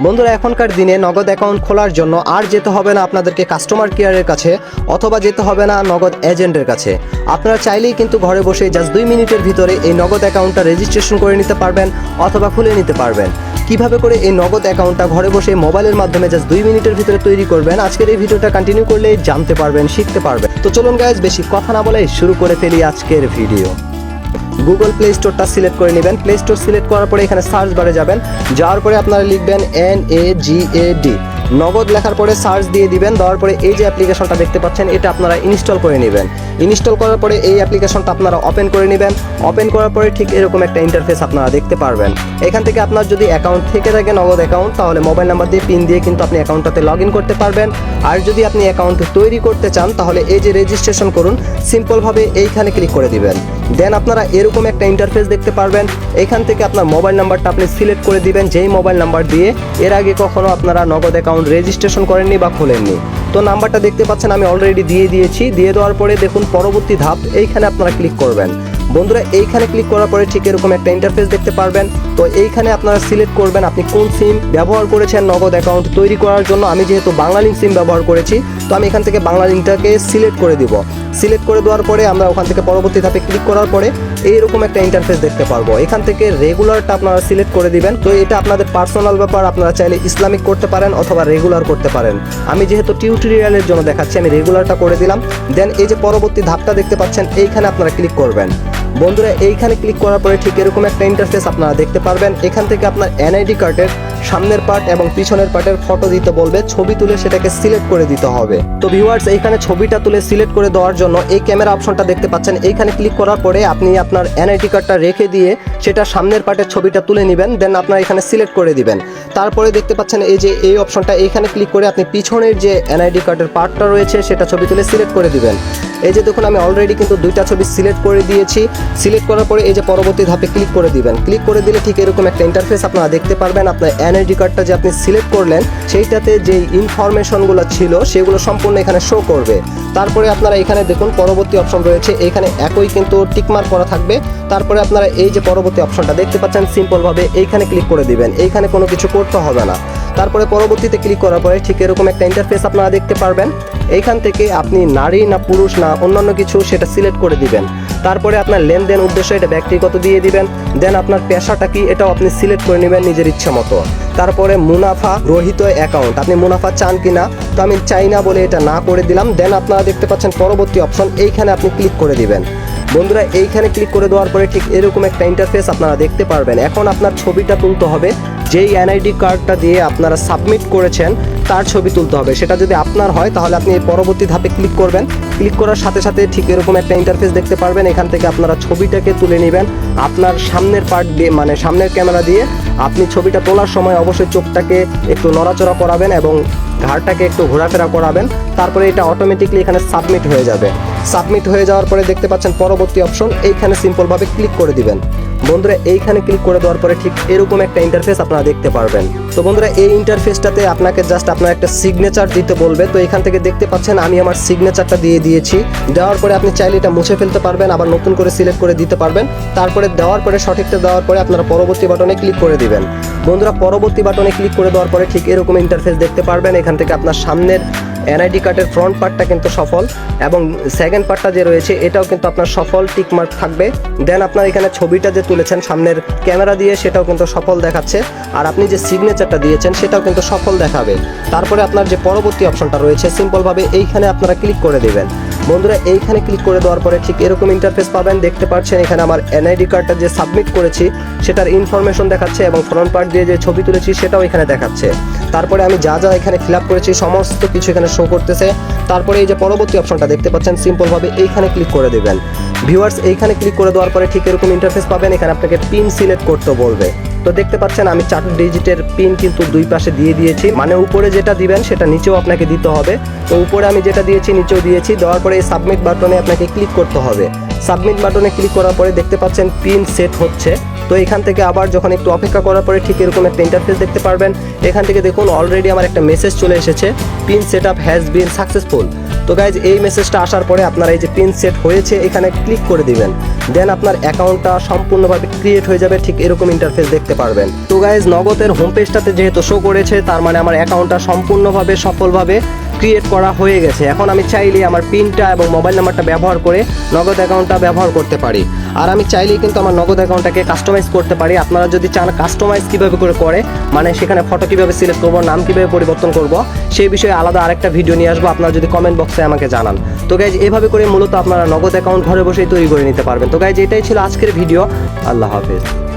বন্ধুরা, এখনকার দিনে নগদ অ্যাকাউন্ট খোলার জন্য আর যেতে হবে না আপনাদেরকে কাস্টমার কেয়ারের কাছে অথবা যেতে হবে না নগদ এজেন্টের কাছে। আপনারা চাইলেই কিন্তু ঘরে বসে জাস্ট 2 মিনিটের ভিতরে এই নগদ অ্যাকাউন্টটা রেজিস্ট্রেশন করে নিতে পারবেন অথবা খুলে নিতে পারবেন। কিভাবে করে এই নগদ অ্যাকাউন্টটা ঘরে বসে মোবাইলের মাধ্যমে জাস্ট 2 মিনিটের ভিতরে তৈরি করবেন, আজকের এই ভিডিওটা কন্টিনিউ করলেই জানতে পারবেন, শিখতে পারবেন। তো চলুন গাইজ, বেশি কথা না বলে শুরু করে ফেলি আজকের ভিডিও। গুগল প্লে স্টোরটা সিলেক্ট করে নেবেন। প্লে স্টোর সিলেক্ট করার পরে এখানে সার্চ বারে যাবেন, যাওয়ার পরে আপনারা লিখবেন NAGAD, নগদ লেখার পরে সার্চ দিয়ে দিবেন। দেওয়ার পরে এই যে অ্যাপ্লিকেশনটা দেখতে পাচ্ছেন এটা আপনারা ইনস্টল করে নেবেন। ইনস্টল করার পরে এই অ্যাপ্লিকেশনটা আপনারা ওপেন করে নেবেন। ওপেন করার পরে ঠিক এরকম একটা ইন্টারফেস আপনারা দেখতে পারবেন। এখান থেকে আপনার যদি অ্যাকাউন্ট থেকে থাকে নগদ অ্যাকাউন্ট, তাহলে মোবাইল নাম্বার দিয়ে পিন দিয়ে কিন্তু আপনি অ্যাকাউন্টটাতে লগ ইন করতে পারবেন। আর যদি আপনি অ্যাকাউন্ট তৈরি করতে চান তাহলে এই যে রেজিস্ট্রেশন করুন সিম্পলভাবে এইখানে ক্লিক করে দিবেন। দেন আপনারা এরকম একটা ইন্টারফেস দেখতে পারবেন। এখান থেকে আপনার মোবাইল নাম্বারটা আপনি সিলেক্ট করে দিবেন, যেই মোবাইল নাম্বার দিয়ে এর আগে কখনো আপনারা নগদ অ্যাকাউন্ট রেজিস্ট্রেশন করেননি বা খোলেননি। তো নাম্বারটা দেখতে পাচ্ছেন আমি অলরেডি দিয়ে দিয়েছি। দিয়ে দেওয়ার পরে দেখুন পরবর্তী ধাপ, এইখানে আপনারা ক্লিক করবেন। বন্ধুরা, এইখানে ক্লিক করার পরে ঠিক এরকম একটা ইন্টারফেস দেখতে পারবেন। তো এইখানে আপনারা সিলেক্ট করবেন আপনি কোন সিম ব্যবহার করেছেন নগদ অ্যাকাউন্ট তৈরি করার জন্য। আমি যেহেতু বাংলালিংক সিম ব্যবহার করেছি, তো আমি এখান থেকে বাংলালিংকটাকে সিলেক্ট করে দিব। সিলেক্ট করে দেওয়ার পরে আমরা ওখান থেকে পরবর্তী ধাপে ক্লিক করার পরে এইরকম একটা ইন্টারফেস দেখতে পারবো। এখান থেকে রেগুলারটা আপনারা সিলেক্ট করে দিবেন। তো এটা আপনাদের পার্সোনাল ব্যাপার, আপনারা চাইলে ইসলামিক করতে পারেন অথবা রেগুলার করতে পারেন। আমি যেহেতু টিউটোরিয়ালের জন্য দেখাচ্ছি, আমি রেগুলারটা করে দিলাম। দেন এই যে পরবর্তী ধাপটা দেখতে পাচ্ছেন এইখানে আপনারা ক্লিক করবেন। বন্ধুরা, এইখানে ক্লিক করার পরে ঠিক এরকম একটা ইন্টারফেস আপনারা দেখতে পারবেন। এখান থেকে আপনার NID কার্ডের সামনের পার্ট এবং পিছনের পার্টের ফটো দিতে বলবে, ছবি তুলে সেটাকে সিলেক্ট করে দিতে হবে। তো ভিউয়ার্স, এইখানে ছবিটা তুলে সিলেক্ট করে দেওয়ার জন্য এই ক্যামেরা অপশনটা দেখতে পাচ্ছেন, এইখানে ক্লিক করার পরে আপনি আপনার NID কার্ডটা রেখে দিয়ে সেটা সামনের পার্টের ছবিটা তুলে নেবেন। দেন আপনারা এখানে সিলেক্ট করে দিবেন। তারপরে দেখতে পাচ্ছেন এই যে এই অপশনটা, এইখানে ক্লিক করে আপনি পিছনের যে NID কার্ডের পার্টটা রয়েছে সেটা ছবি তুলে সিলেক্ট করে দিবেন। এই যে দেখুন আমি অলরেডি কিন্তু 2টা ছবি সিলেক্ট করে দিয়েছি। সিলেক্ট করার পরে এই যে পরবর্তী ধাপে ক্লিক করে দিবেন। ক্লিক করে দিলে ঠিক এরকম একটা ইন্টারফেস আপনারা দেখতে পারবেন। আপনার NID কার্ডটা যে আপনি সিলেক্ট করলেন সেইটাতে যে ইনফরমেশনগুলো ছিল সেগুলো সম্পূর্ণ এখানে শো করবে। তারপরে আপনারা এখানে দেখুন পরবর্তী অপশন রয়েছে, এখানে একই কিন্তু টিকমার্ক করা থাকবে। তারপরে আপনারা এই যে পরবর্তী অপশনটা দেখতে পাচ্ছেন, সিম্পলভাবে এইখানে ক্লিক করে দিবেন। এইখানে কোনো কিছু করতে হবে না। তারপরে পরবর্তীতে ক্লিক করার পরে ঠিক এরকম একটা ইন্টারফেস আপনারা দেখতে পারবেন। এইখান থেকে আপনি নারী না পুরুষ না অন্যান্য কিছু সেটা সিলেক্ট করে দিবেন। তারপরে আপনার লেনদেন উদ্দেশ্য এটা ব্যক্তিগত দিয়ে দিবেন। দেন আপনার পেশাটা কি এটাও আপনি সিলেক্ট করে নেবেন নিজের ইচ্ছা মতো। তারপরে মুনাফা রহিত অ্যাকাউন্ট, আপনি মুনাফা চান কি না, তো আমি চাই না বলে এটা না করে দিলাম। দেন আপনারা দেখতে পাচ্ছেন পরবর্তী অপশন, এইখানে আপনি ক্লিক করে দিবেন। বন্ধুরা, এইখানে ক্লিক করে দেওয়ার পরে ঠিক এরকম একটা ইন্টারফেস আপনারা দেখতে পারবেন। এখন আপনার ছবিটা তুলতে হবে, যেই NID কার্ডটা দিয়ে আপনারা সাবমিট করেছেন তার ছবি তুলতে হবে। সেটা যদি আপনার হয় তাহলে আপনি এই পরবর্তী ধাপে ক্লিক করবেন। ক্লিক করার সাথে সাথে ঠিক এরকম একটা ইন্টারফেস দেখতে পারবেন। এখান থেকে আপনারা ছবিটাকে তুলে নেবেন আপনার সামনের পার্ট দিয়ে, মানে সামনের ক্যামেরা দিয়ে। আপনি ছবিটা তোলার সময় অবশ্যই চোখটাকে একটু নড়াচড়া করাবেন এবং ঘাড়টাকে একটু ঘোরাফেরা করাবেন। তারপরে এটা অটোমেটিকলি এখানে সাবমিট হয়ে যাবে। সাবমিট হয়ে যাওয়ার পরে দেখতে পাচ্ছেন পরবর্তী অপশন, এইখানে সিম্পলভাবে ক্লিক করে দিবেন। বন্ধুরা, এইখানে ক্লিক করে দেওয়ার পরে ঠিক এরকম একটা ইন্টারফেস আপনারা দেখতে পারবেন। তো বন্ধুরা, এই ইন্টারফেসটাতে আপনাকে জাস্ট আপনার একটা সিগনেচার দিতে বলবে। তো এখান থেকে দেখতে পাচ্ছেন আমি আমার সিগনেচারটা দিয়ে দিয়েছি। দেওয়ার পরে আপনি চাইলে এটা মুছে ফেলতে পারবেন, আবার নতুন করে সিলেক্ট করে দিতে পারবেন। তারপরে দেওয়ার পরে সঠিকটা দেওয়ার পরে আপনারা পরবর্তী বাটনে ক্লিক করে দিবেন। বন্ধুরা, পরবর্তী বাটনে ক্লিক করে দেওয়ার পরে ঠিক এরকম ইন্টারফেস দেখতে পারবেন। এখান থেকে আপনার সামনের NID কার্ডের ফ্রন্ট পার্টটা কিন্তু সফল এবং সেকেন্ড পার্টটা যে রয়েছে এটাও কিন্তু আপনার সফল টিকমার্ক থাকবে। দেন আপনার এখানে ছবিটা যে তুলেছেন সামনের ক্যামেরা দিয়ে সেটাও কিন্তু সফল দেখাচ্ছে। আর আপনি যে সিগনেচারটা দিয়েছেন সেটাও কিন্তু সফল দেখাবে। তারপরে আপনার যে পরবর্তী অপশনটা রয়েছে সিম্পলভাবে এইখানে আপনারা ক্লিক করে দেবেন। বন্ধুরা, এইখানে ক্লিক করে দেওয়ার পরে ঠিক এরকম ইন্টারফেস পাবেন। দেখতে পাচ্ছেন এখানে আমার NID কার্ডটা যে সাবমিট করেছি সেটার ইনফরমেশন দেখাচ্ছে এবং ফ্রন্ট পার্ট দিয়ে যে ছবি তুলেছি সেটাও এখানে দেখাচ্ছে। তারপরে আমি যা যা এখানে ফিল আপ করেছি সমস্ত কিছু এখানে শো করতেছে। তারপরে এই যে পরবর্তী অপশনটা দেখতে পাচ্ছেন, সিম্পলভাবে এইখানে ক্লিক করে দেবেন। ভিউয়ার্স, এইখানে ক্লিক করে দেওয়ার পরে ঠিক এরকম ইন্টারফেস পাবেন। এখানে আপনাকে পিন সিলেক্ট করতে বলবে। তো দেখতে পাচ্ছেন আমি 4 ডিজিটের পিন কিন্তু দুই পাশে দিয়ে দিয়েছি, মানে উপরে যেটা দিবেন সেটা নিচেও আপনাকে দিতে হবে। তো উপরে আমি যেটা দিয়েছি নিচেও দিয়েছি। দেওয়ার পরে এই সাবমিট বাটনে আপনাকে ক্লিক করতে হবে। সাবমিট বাটনে ক্লিক করার পরে দেখতে পাচ্ছেন পিন সেট হচ্ছে। তো এখান থেকে আবার যখন একটু অপেক্ষা করার পরে ঠিক এরকম একটা ইন্টারফেস দেখতে পারবেন। এখান থেকে দেখুন অলরেডি আমার একটা মেসেজ চলে এসেছে, pin set up has been successful. তো গাইজ এই মেসেজটা আসার পরে আপনারা এই যে পিন সেট হয়েছে এখানে ক্লিক করে দিবেন, দেন আপনার অ্যাকাউন্টটা সম্পূর্ণভাবে ক্রিয়েট হয়ে যাবে। ঠিক এরকম ইন্টারফেস দেখতে পারবেন। তো গাইজ নগদের হোম পেজটাতে যেহেতু শো করেছে, তার মানে আমার অ্যাকাউন্টটা সম্পূর্ণভাবে সফলভাবে ক্রিয়েট করা হয়ে গেছে। এখন আমি চাইলে আমার পিনটা এবং মোবাইল নাম্বারটা ব্যবহার করে নগদ অ্যাকাউন্টটা ব্যবহার করতে পারি। আর আমি চাইলেই কিন্তু আমার নগদ অ্যাকাউন্টটাকে কাস্টমাইজ করতে পারি। আপনারা যদি চান কাস্টমাইজ কীভাবে করে মানে সেখানে ফটো কীভাবে সিলেক্ট করবো, নাম কীভাবে পরিবর্তন করব, সেই বিষয়ে আলাদা আরেকটা ভিডিও নিয়ে আসবো। আপনারা যদি কমেন্ট বক্সে আমাকে জানান। তো গাইজ এভাবে করে মূলত আপনারা নগদ অ্যাকাউন্ট ঘরে বসেই তৈরি করে নিতে পারবেন। তো গাইজ এটাই ছিল আজকের ভিডিও। আল্লাহ হাফেজ।